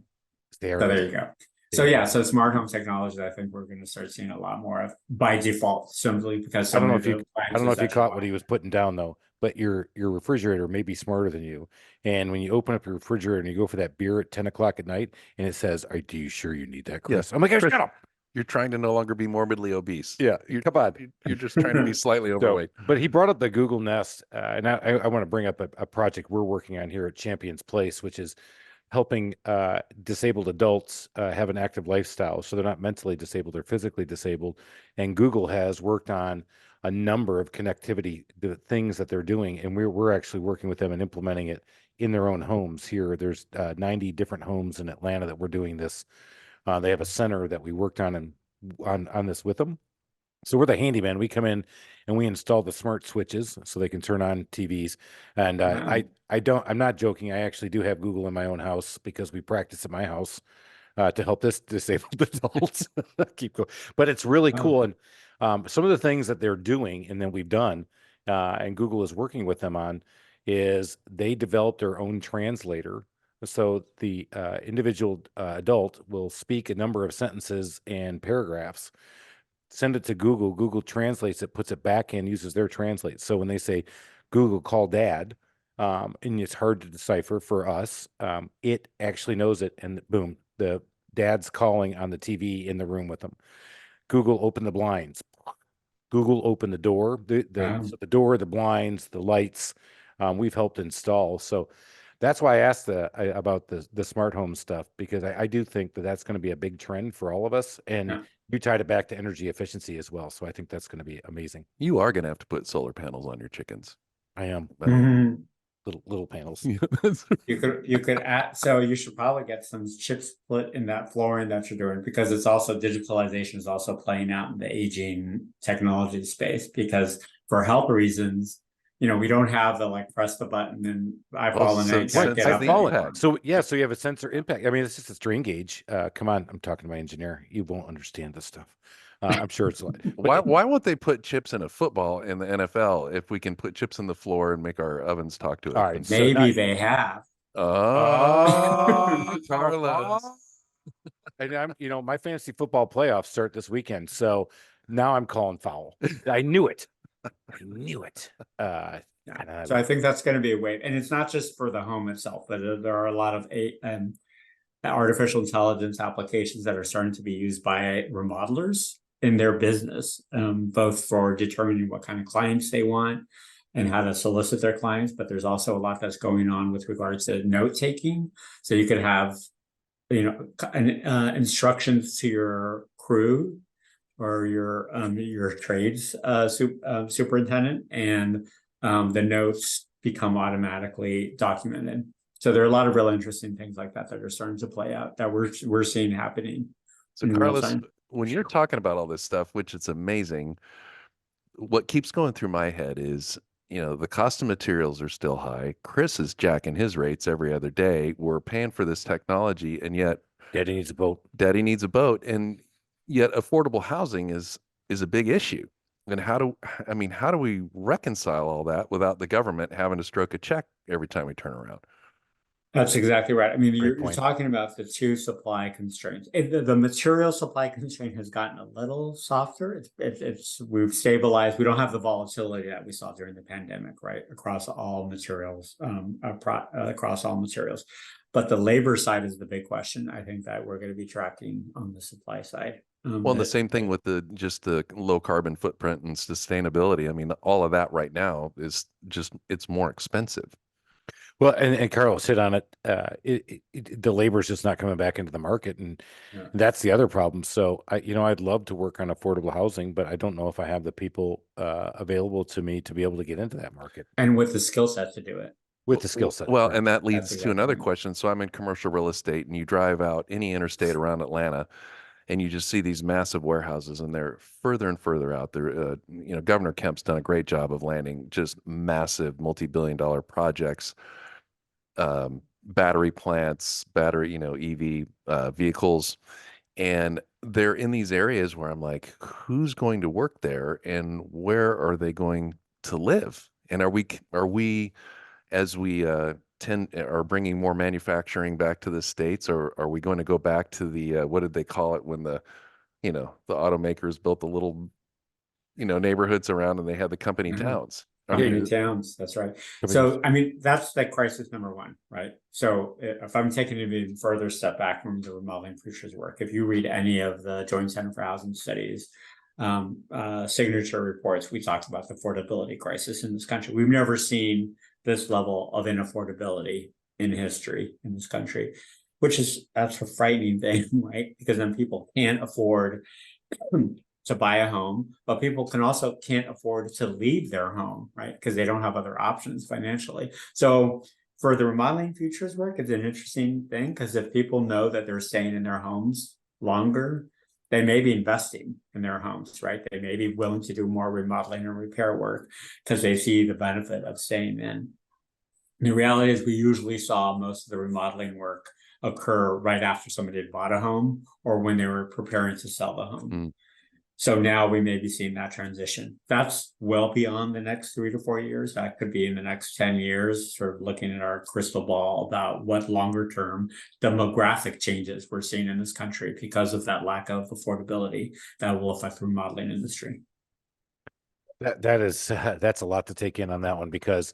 there you go. So yeah, so smart home technology, I think we're going to start seeing a lot more of by default, simply because I don't know if you caught what he was putting down though, but your refrigerator may be smarter than you. And when you open up your refrigerator and you go for that beer at 10 o'clock at night, and it says, "Are you sure you need that, Chris?" Yes. I'm like, Chris, shut up. You're trying to no longer be morbidly obese. Yeah, come on. You're just trying to be slightly overweight. But he brought up the Google Nest, and I want to bring up a project we're working on here at Champions Place, which is helping disabled adults have an active lifestyle, so they're not mentally disabled, they're physically disabled. And Google has worked on a number of connectivity things that they're doing, and we're actually working with them and implementing it in their own homes here. There's 90 different homes in Atlanta that we're doing this. They have a center that we worked on this with them. So we're the handyman. We come in and we install the smart switches so they can turn on TVs. And I'm not joking. I actually do have Google in my own house because we practice at my house to help this disabled adults keep going. But it's really cool. And some of the things that they're doing and then we've done, and Google is working with them on, is they developed their own translator. So the individual adult will speak a number of sentences and paragraphs, send it to Google. Google translates it, puts it back in, uses their translate. So when they say, "Google, call dad," and it's hard to decipher for us, it actually knows it, and boom, the dad's calling on the TV in the room with them. Google, open the blinds. Google, open the door. So the door, the blinds, the lights, we've helped install. So that's why I asked about the smart home stuff, because I do think that that's going to be a big trend for all of us. And you tied it back to energy efficiency as well. So I think that's going to be amazing. You are going to have to put solar panels on your chickens. I am. Little panels. You could add, so you should probably get some chip split in that flooring that you're doing, because it's also digitalization is also playing out in the aging technology space, because for health reasons, we don't have the like press the button and I've fallen. So yeah, so you have a sensor impact. I mean, it's just a strain gauge. Come on, I'm talking to my engineer. You won't understand this stuff. I'm sure it's why won't they put chips in a football in the NFL if we can put chips in the floor and make our ovens talk to it? All right, maybe they have. Carlos. And I'm, my fantasy football playoffs start this weekend, so now I'm calling foul. I knew it. So I think that's going to be a wave, and it's not just for the home itself, but there are a lot of artificial intelligence applications that are starting to be used by remodelers in their business, both for determining what kind of clients they want and how to solicit their clients. But there's also a lot that's going on with regards to note taking. So you could have, instructions to your crew or your trades superintendent, and the notes become automatically documented. So there are a lot of real interesting things like that are starting to play out that we're seeing happening. So Carlos, when you're talking about all this stuff, which it's amazing, what keeps going through my head is, the cost of materials are still high. Chris is jacking his rates every other day. We're paying for this technology, and yet Daddy needs a boat. And yet affordable housing is a big issue. And how do we reconcile all that without the government having to stroke a check every time we turn around? That's exactly right. I mean, you're talking about the two supply constraints. The material supply constraint has gotten a little softer. We've stabilized. We don't have the volatility that we saw during the pandemic, right? Across all materials, But the labor side is the big question, I think, that we're going to be tracking on the supply side. Well, the same thing with the low carbon footprint and sustainability. I mean, all of that right now is it's more expensive. Well, and Carlos hit on it. The labor is just not coming back into the market, and Yeah. that's the other problem. So I'd love to work on affordable housing, but I don't know if I have the people available to me to be able to get into that market And with the skill set to do it. with the skill set. Well, Correct. and that That's leads to exactly another right. question. So I'm in commercial real estate, and you drive out any interstate around Atlanta, and you just see these massive warehouses, and they're further and further out there. Governor Kemp's done a great job of landing just massive multi-billion-dollar projects, battery plants, EV vehicles, and they're in these areas where I'm like, who's going to work there, and where are they going to live? And are we as we are bringing more manufacturing back to the States, or are we going to go back to the what did they call it when the automakers built the little neighborhoods around and they had the company Mhm. towns? Company towns, that's right. So, I mean, that's like crisis number one, right? So if I'm taking an even further step back from the remodeling futures work, if you read any of the Joint Center for Housing Studies signature reports, we talked about the affordability crisis in this country. We've never seen this level of inaffordability in history in this country, that's a frightening thing, right? Because then people can't afford to buy a home, but people can also can't afford to leave their home, right? Because they don't have other options financially. So for the remodeling futures work, it's an interesting thing because if people know that they're staying in their homes longer, they may be investing in their homes, right? They may be willing to do more remodeling and repair work because they see the benefit of staying in. The reality is we usually saw most of the remodeling work occur right after somebody had bought a home or when they were preparing to sell the home. Mm. So now we may be seeing that transition. That's well beyond the next 3 to 4 years. That could be in the next 10 years, sort of looking at our crystal ball about what longer term demographic changes we're seeing in this country because of that lack of affordability that will affect the remodeling industry. That's a lot to take in on that one because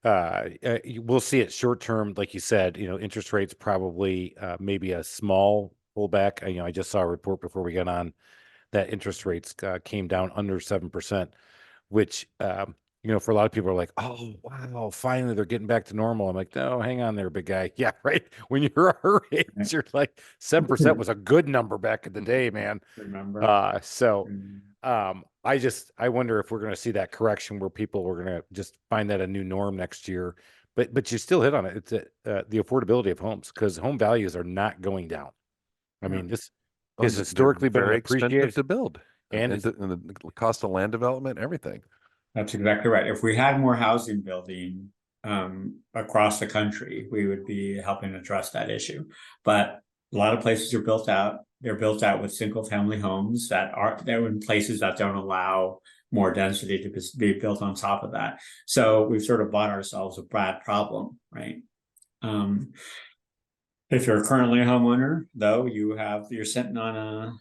we'll see it short term, like you said. Interest rates probably maybe a small pullback. I just saw a report before we got on that interest rates came down under 7%, which, for a lot of people are like, oh, wow, finally they're getting back to normal. I'm like, no, hang on there, big guy. Yeah, right. When you're our age, you're like 7% was a good number back in the day, man. Remember? I wonder if we're going to see that correction where people are going to just find that a new norm next year. But you still hit on it. It's the affordability of homes because home values are not going down. I mean, this has historically been very expensive appreciated to build, and and the cost of land development, everything. That's exactly right. If we had more housing building across the country, we would be helping address that issue. But a lot of places are built out. They're built out with single family homes they're in places that don't allow more density to be built on top of that. So we've sort of bought ourselves a bad problem, right? If you're currently a homeowner, though, you're sitting on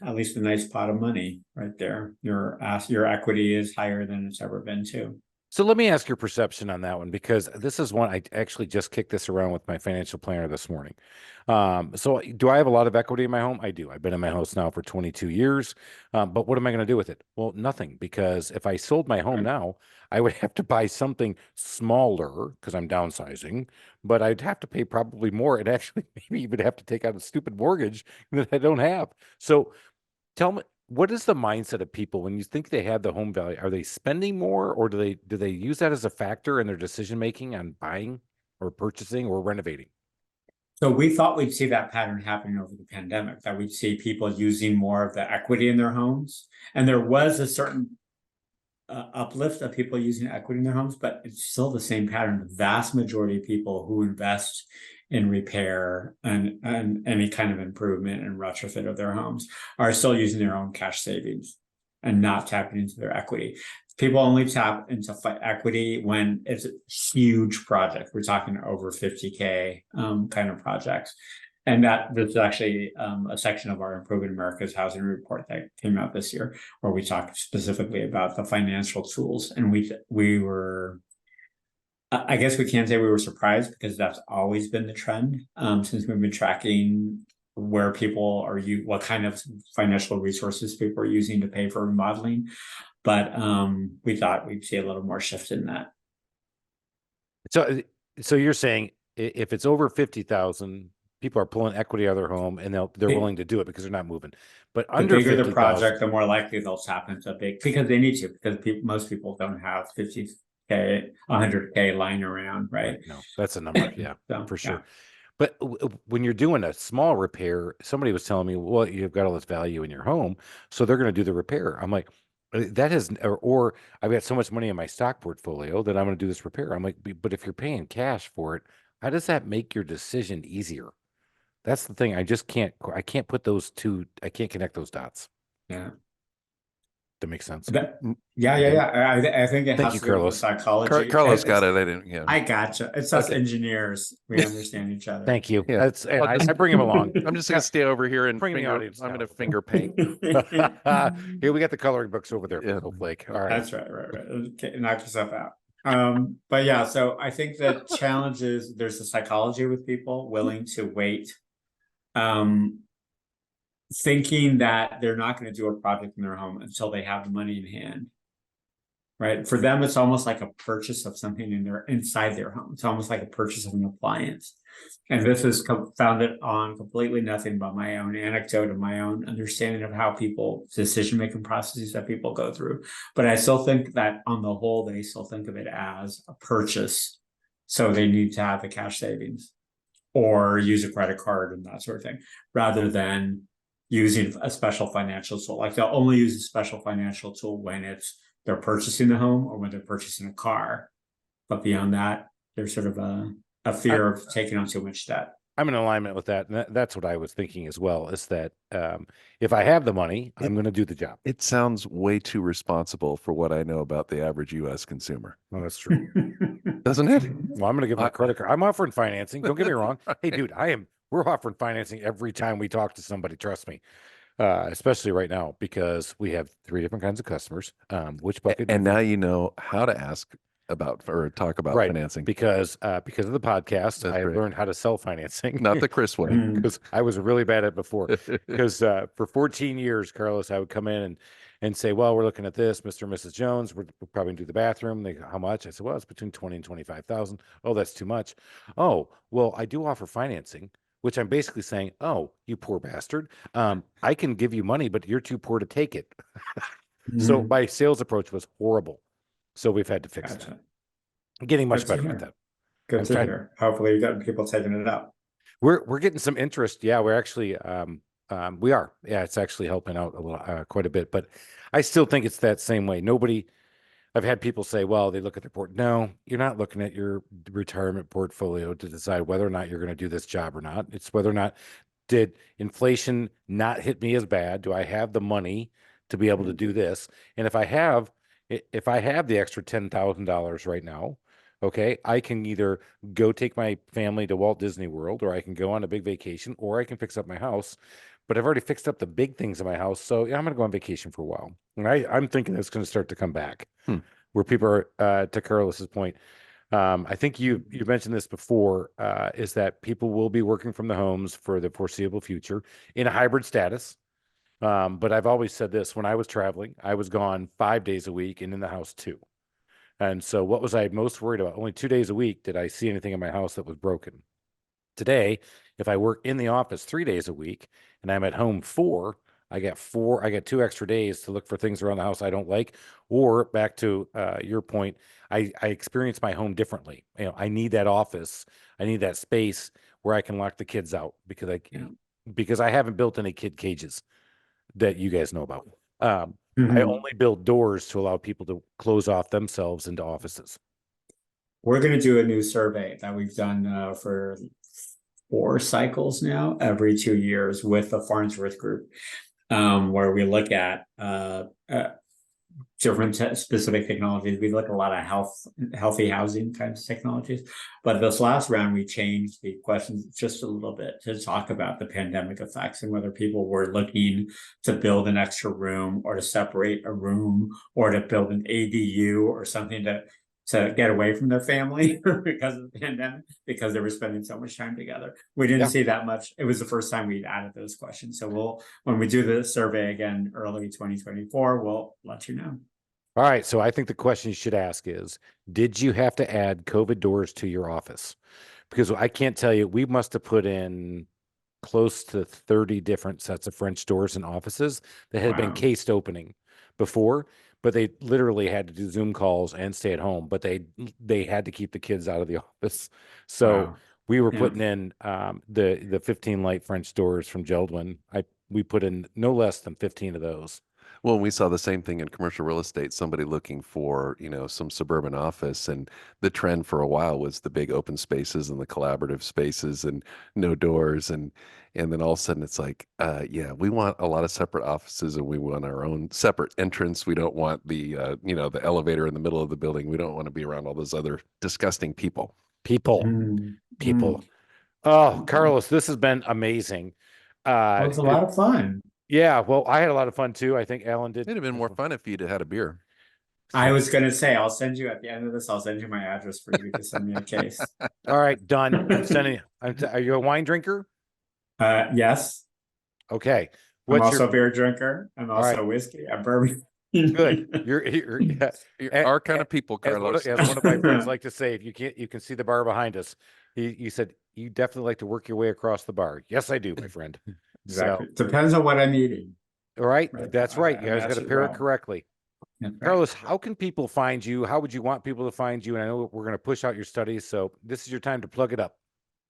at least a nice pot of money right there. Your equity is higher than it's ever been too. So let me ask your perception on that one, because this is one I actually just kicked this around with my financial planner this morning. So do I have a lot of equity in my home? I do. I've been in my house now for 22 years. But what am I going to do with it? Well, nothing, because if I sold my home now, I would have to buy something smaller because I'm downsizing, but I'd have to pay probably more and actually maybe even have to take out a stupid mortgage that I don't have. So tell me, what is the mindset of people when you think they have the home value? Are they spending more, or do they use that as a factor in their decision making on buying or purchasing or renovating? So we thought we'd see that pattern happening over the pandemic, that we'd see people using more of the equity in their homes. And there was a certain uplift of people using equity in their homes, but it's still the same pattern. The vast majority of people who invest in repair and any kind of improvement and retrofit of their homes are still using their own cash savings and not tapping into their equity. People only tap into equity when it's a huge project. We're talking over 50K kind of projects. And that there's actually a section of our Improving America's Housing Report that came out this year, where we talked specifically about the financial tools. And we were, I guess we can't say we were surprised, because that's always been the trend since we've been tracking where people are, what kind of financial resources people are using to pay for remodeling. But we thought we'd see a little more shift in that. So So you're saying if it's over 50,000, people are pulling equity out of their home and they're willing to do it because they're not moving. But The under bigger the 50,000, project, the more likely they'll tap into a big, because they need to, because most people don't have 50K, 100K lying around, right? no, that's a number. Yeah, So, for sure. yeah. But when you're doing a small repair, somebody was telling me, well, you've got all this value in your home, so they're going to do the repair. I'm like, that is, or I've got so much money in my stock portfolio that I'm going to do this repair. I'm like, but if you're paying cash for it, how does that make your decision easier? That's the thing. I can't put those two, I can't connect those dots. Yeah. That makes sense. I think it Thank has you, to do with Carlos. psychology. Carlos got it. I didn't. Yeah. I gotcha. It's us Okay. engineers. We understand each other. Thank you. Yeah. That's, and I bring him along. I'm just gonna stay over here and Bring the finger. audience I'm down. gonna finger paint. Here we got the coloring books over there. Yeah. Snowflake. All right. That's right. Okay, knock yourself out. But yeah, so I think the challenge is there's a psychology with people willing to wait, thinking that they're not going to do a project in their home until they have the money in hand. Right. For them, it's almost like a purchase of something inside their home. It's almost like a purchase of an appliance. And this is founded on completely nothing but my own anecdote and my own understanding of how decision-making processes that people go through. But I still think that on the whole, they still think of it as a purchase. So they need to have the cash savings or use a credit card and that sort of thing, rather than using a special financial tool. Like they'll only use a special financial tool when they're purchasing the home or when they're purchasing a car. But beyond that, there's sort of a fear of taking on too much debt. I'm in alignment with that. And that's what I was thinking as well, is that if I have the money, I'm going to do the job. It sounds way too responsible for what I know about the average U.S. consumer. Well, that's true. Doesn't it? Well, I'm going to give my credit card. I'm offering financing. Don't get me wrong. Hey, dude, we're offering financing every time we talk to somebody. Trust me. Especially right now, because we have 3 different kinds of customers. Which bucket? And now you know how to ask about or talk about financing. Because of the podcast, I learned how to sell financing. Not the Chris way. Because I was really bad at it before. Because for 14 years, Carlos, I would come in and say, well, we're looking at this, Mr. and Mrs. Jones. We're probably going to do the bathroom. They go, how much? I said, well, it's between 20 and 25,000. Oh, that's too much. Oh, well, I do offer financing, which I'm basically saying, oh, you poor bastard. I can give you money, but you're too poor to take it. So my sales approach was horrible. So we've had to fix that. I'm getting much better at that. Good to hear. Hopefully you got people taking it up. We're getting some interest. Yeah, we're actually we are. Yeah, it's actually helping out a little, quite a bit. But I still think it's that same way. I've had people say, well, they look at their no, you're not looking at your retirement portfolio to decide whether or not you're going to do this job or not. It's whether or not, did inflation not hit me as bad? Do I have the money to be able to do this? And if I have the extra $10,000 right now, okay, I can either go take my family to Walt Disney World, or I can go on a big vacation, or I can fix up my house. But I've already fixed up the big things in my house, so yeah, I'm going to go on vacation for a while. And I'm thinking it's going to start to come back, where people are, to Carlos's point. I think you mentioned this before, is that people will be working from the homes for the foreseeable future in a hybrid status. But I've always said this: when I was traveling, I was gone 5 days a week and in the house 2. And so what was I most worried about? Only 2 days a week did I see anything in my house that was broken. Today, if I work in the office 3 days a week and I'm at home 4, I get 2 extra days to look for things around the house I don't like. Or back to your point, I experience my home differently. I need that office. I need that space where I can lock the kids out, because I haven't built any kid cages that you guys know about. I only build doors to allow people to close off themselves into offices. We're going to do a new survey that we've done for 4 cycles now, every 2 years, with the Farnsworth Group, where we look at different specific technologies. We look at a lot of healthy housing kinds of technologies. But this last round, we changed the questions just a little bit to talk about the pandemic effects and whether people were looking to build an extra room, or to separate a room, or to build an ADU or something to get away from their family because of the pandemic, because they were spending so much time together. We didn't see that much. It was the first time we'd added those questions. So when we do the survey again, early 2024, we'll let you know. All right. So I think the question you should ask is, did you have to add COVID doors to your office? Because I can't tell you, we must have put in close to 30 different sets of French doors in offices that had been Wow. cased opening before, but they literally had to do Zoom calls and stay at home, but they had to keep the kids out of the office. So Wow. we were Yeah. putting in the 15 light French doors from Geldwin. We put in no less than 15 of those. Well, we saw the same thing in commercial real estate, somebody looking for, some suburban office. And the trend for a while was the big open spaces and the collaborative spaces and no doors. And then all of a sudden it's like, yeah, we want a lot of separate offices and we want our own separate entrance. We don't want the elevator in the middle of the building. We don't want to be around all those other disgusting people. People. Mm. Oh, Carlos, this has been amazing. Well, it's a lot of fun. Yeah, well, I had a lot of fun too. I think Alan did. It'd have been more fun if you'd had a beer. I was going to say, I'll send you at the end of this, I'll send you my address for you to send me a case. All right, done. I'm sending. Are you a wine drinker? Yes. Okay. I'm also a beer drinker. I'm also whiskey. I'm bourbon. Good. You're our kind of people, Carlos. As one of my friends like to say, if you can see the bar behind us. He said, you definitely like to work your way across the bar. Yes, I do, my friend. Exactly. So, depends on what I'm eating. all right. That's right. You guys got to pair it well. correctly. That's right. Carlos, how can people find you? How would you want people to find you? And I know we're going to push out your studies, so this is your time to plug it up.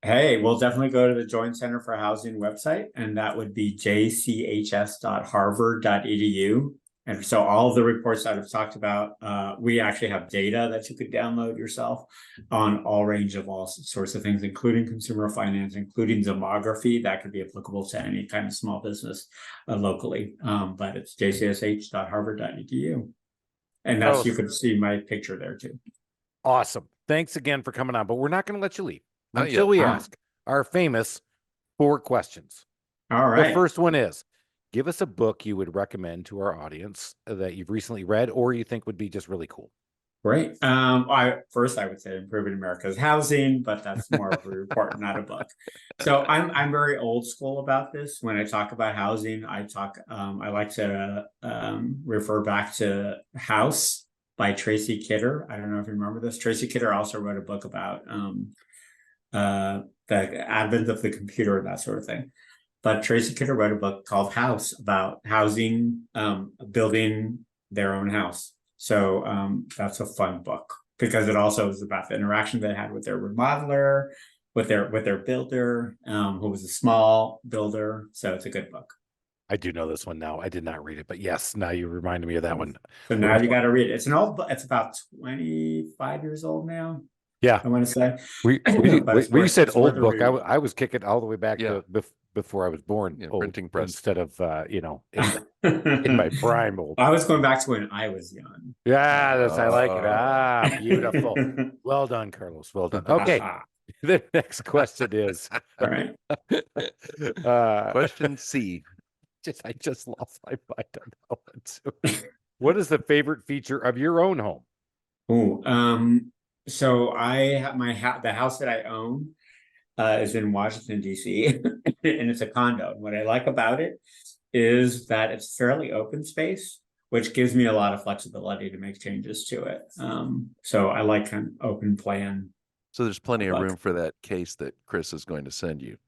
Hey, we'll definitely go to the Joint Center for Housing website, and that would be jchs.harvard.edu. And so all of the reports that I've talked about, we actually have data that you could download yourself on all range of all sorts of things, including consumer finance, including demography that could be applicable to any kind of small business locally. But it's jcsh.harvard.edu. And that's, you could see my picture there too. Awesome. Thanks again for coming on, but we're not going to let you leave Not until yet. we ask our famous 4 questions. All right. The first one is, give us a book you would recommend to our audience that you've recently read or you think would be just really cool. Great. First I would say Improving America's Housing, but that's more of a report, not a book. So I'm very old school about this. When I talk about housing, I like to refer back to House by Tracy Kidder. I don't know if you remember this. Tracy Kidder also wrote a book about the advent of the computer and that sort of thing. But Tracy Kidder wrote a book called House about housing, building their own house. So that's a fun book because it also is about the interaction they had with their remodeler, with their builder, who was a small builder. So it's a good book. I do know this one now. I did not read it, but yes, now you reminded me of that one. So now you got to read it. It's an old book. It's about 25 years old now. Yeah, I want to say. We said old book. I was kicking all the way back to before I was born. Yeah, printing press instead of in my prime old. I was going back to when I was young. Yeah, I like it. Beautiful. Well done, Carlos. Well done. Okay. The next question is all right. Question C. I just lost my mind on that one too. What is the favorite feature of your own home? So I have the house that I own is in Washington, D.C. and it's a condo. And what I like about it is that it's fairly open space, which gives me a lot of flexibility to make changes to it. So I like kind of open plan. So there's plenty of room for that case that Chris is going to send you.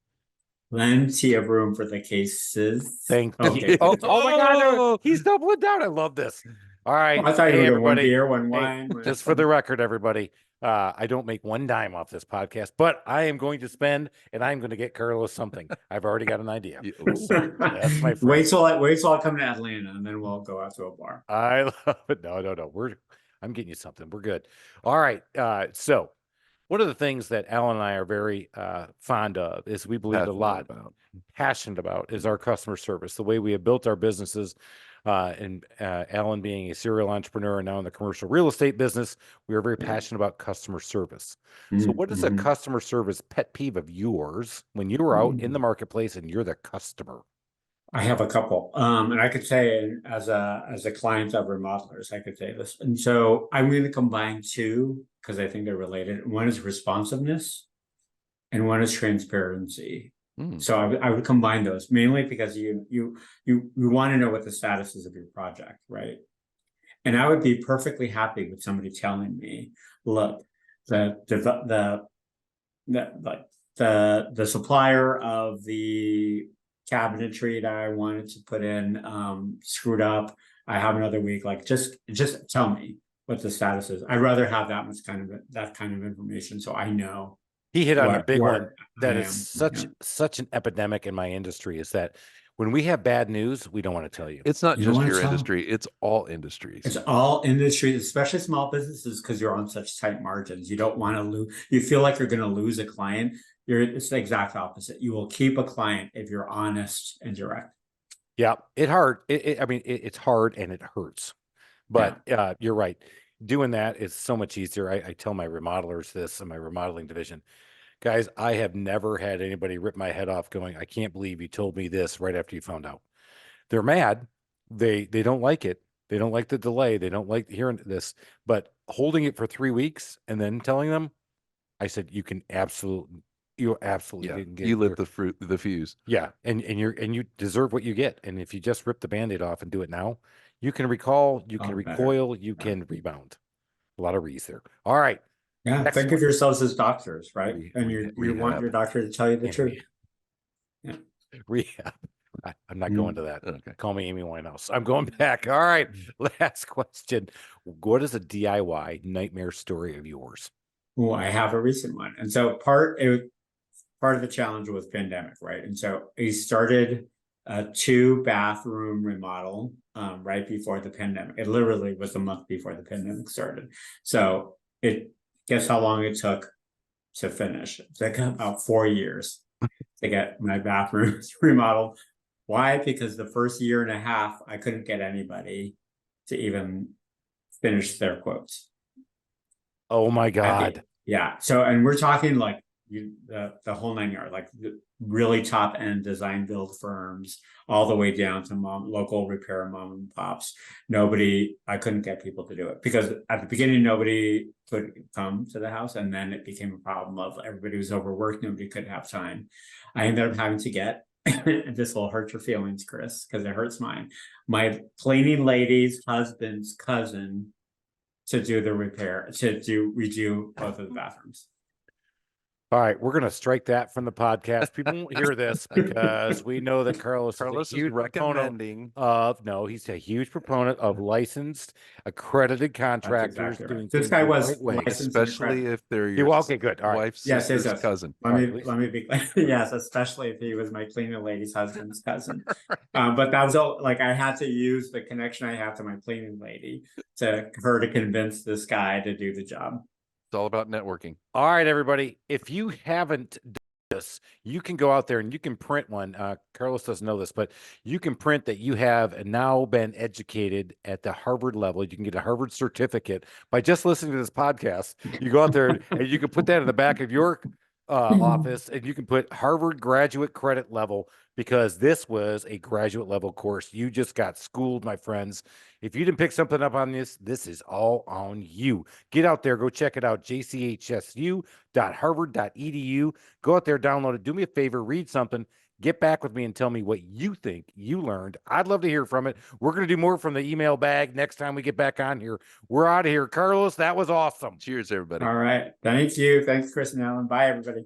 Plenty of room for the cases. Thank you. Oh my God, he's doubling down. I love this. All right. I thought you were doing one beer, one wine. Just for the record, everybody, I don't make one dime off this podcast, but I am going to spend, and I'm going to get Carlos something. I've already got an idea. That's my friend. Wait till I come to Atlanta, and then we'll go out to a bar. I love it. No. I'm getting you something. We're good. All right. So one of the things that Alan and I are very fond of is we believe passionate about is our customer service, the way we have built our businesses. And Alan being a serial entrepreneur and now in the commercial real estate business, we are very passionate about customer service. So what is a customer service pet peeve of yours when you are out in the marketplace and you're the customer? I have a couple. And I could say as a client of remodelers, I could say this. And so I'm going to combine two because I think they're related. One is responsiveness and one is transparency. So I would combine those mainly because you want to know what the status is of your project, right? And I would be perfectly happy with somebody telling me, look, the supplier of the cabinetry that I wanted to put in screwed up. I have another week. Like just tell me what the status is. I'd rather have that kind of information so I know. He hit on a big one that I is am. such an epidemic in my industry, is that when we have bad news, we don't want to tell you. It's not You don't just wanna your tell. industry, it's all industries. It's all industries, especially small businesses, because you're on such tight margins. You don't want to lose. You feel like you're going to lose a client. It's the exact opposite. You will keep a client if you're honest and direct. Yeah, it's hard and it hurts, but you're right. Doing that is so much easier. I tell my remodelers this in my remodeling division. Guys, I have never had anybody rip my head off going, I can't believe you told me this right after you found out. They're mad. They don't like it. They don't like the delay. They don't like hearing this, but holding it for 3 weeks and then telling them, I said, you absolutely didn't get you lit the fuse. Yeah. And you deserve what you get. And if you just rip the Band-Aid off and do it now, you can recoil, you can rebound. A lot of re's there. All right. Yeah. Think of yourselves as doctors, right? And you want your doctor to tell you the truth. Yeah. Rehab. I'm not going to that. Okay. Call me Amy Winehouse. I'm going back. All right. Last question. What is a DIY nightmare story of yours? Well, I have a recent one. And so part of the challenge was pandemic, right? And so he started a 2-bathroom remodel right before the pandemic. It literally was a month before the pandemic started. So guess how long it took to finish? It took about 4 years to get my bathroom remodeled. Why? Because the first year and a half, I couldn't get anybody to even finish their quotes. Oh my God. Yeah. So, and we're talking like the whole 9 yards, like the really top end design build firms, all the way down to local repair mom and pops. I couldn't get people to do it because at the beginning, nobody could come to the house. And then it became a problem of everybody was overworked. Nobody could have time. I ended up having to get, this will hurt your feelings, Chris, because it hurts mine. My cleaning lady's husband's cousin to do the repair, redo both of the bathrooms. All right, we're going to strike that from the podcast. People won't hear this because we know that Carlos is a huge recommending he's a huge proponent of licensed, accredited contractors. Exactly right. This guy was licensed, especially if they're your okay, good. All right. wife's sister's cousin. Let me be clear. Yes, especially if he was my cleaning lady's husband's cousin. But that was all. Like I had to use the connection I have to my cleaning lady to convince this guy to do the job. It's all about networking. All right, everybody. If you haven't done this, you can go out there and you can print one. Carlos doesn't know this, but you can print that you have now been educated at the Harvard level. You can get a Harvard certificate by just listening to this podcast. You go out there and you can put that in the back of your office, and you can put Harvard graduate credit level, because this was a graduate level course. You just got schooled, my friends. If you didn't pick something up on this is all on you. Get out there, go check it out, jchsu.harvard.edu. Go out there, download it. Do me a favor, read something. Get back with me and tell me what you think you learned. I'd love to hear from it. We're going to do more from the email bag next time we get back on here. We're out of here. Carlos, that was awesome. Cheers, everybody. All right. Thank you. Thanks, Chris and Alan. Bye, everybody.